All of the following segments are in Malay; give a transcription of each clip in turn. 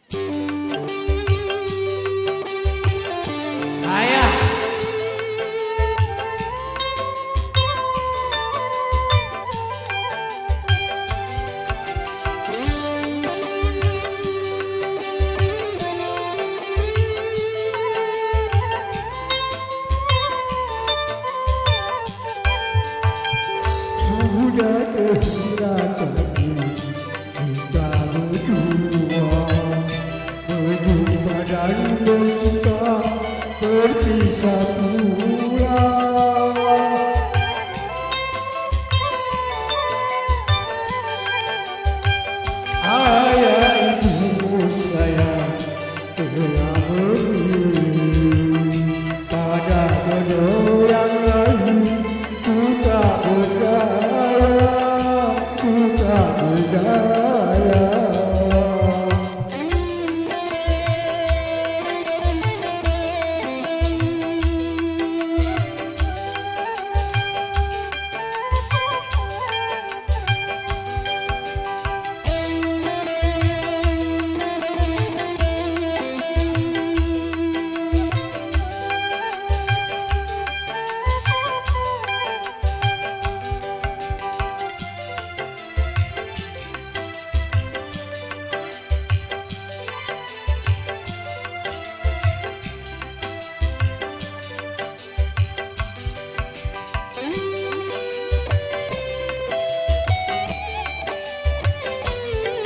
Ayah. Sudah kehilangan kita berdua, berjumpa dan bercinta, berpisah pula. Ayah ibu saya telah beri pada jodoh yang lain. Ku tak berdaya, ku tak berdaya.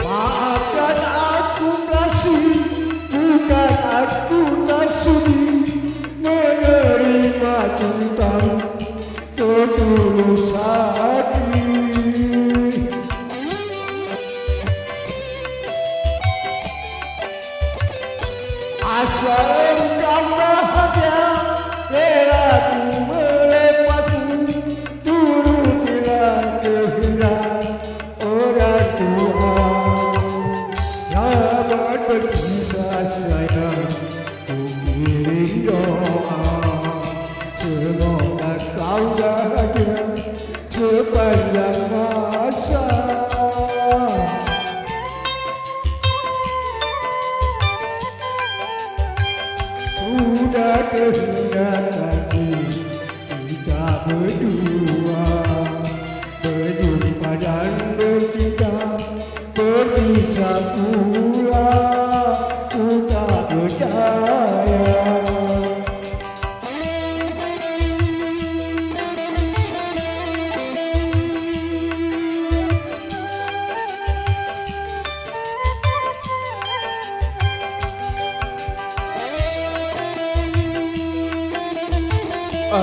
Maafkan aku kasih, bukan aku tak sudi menerima cinta setulus hati. Asal engkau bahagia, relaku melepasmu, turutilah kehendak orang tua. Selamat berpisah sayang, ku kirim doa, semoga kau bahagia sepanjang masa. Sudah kehendaki kita berdua, berjumpa dan bercinta, berpisah pula. Ku tak berdaya.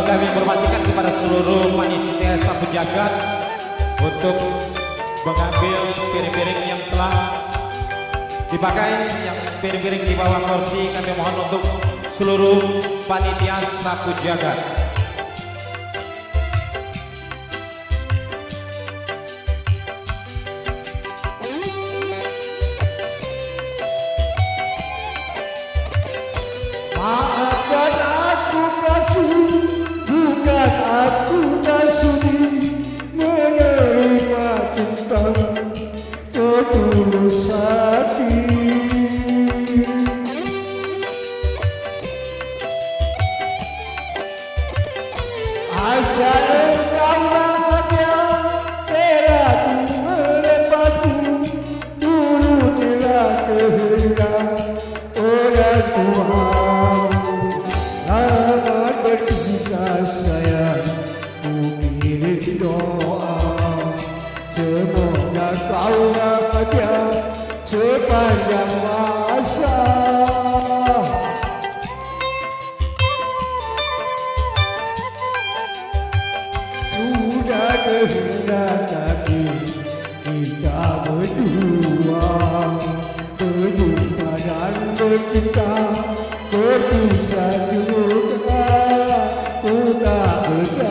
Kami informasikan kepada seluruh panitia sapu jagat untuk mengambil piring-piring yang telah dipakai, yang piring-piring di bawah kursi. Kami mohon untuk seluruh panitia sapu jagat. Maafkan aku kasih, bukan aku tak sudi menerima cinta setulus hati. Asal engkau bahagia, relaku melepasmu, turutilah kehendak orang tua. Selamat berpisah sayang, ku kirim doa, semoga kau bahagia sepanjang masa. Sudah kehendaki kita berdua, berjumpa dan bercinta, berpisah juga. Ku tak berdaya.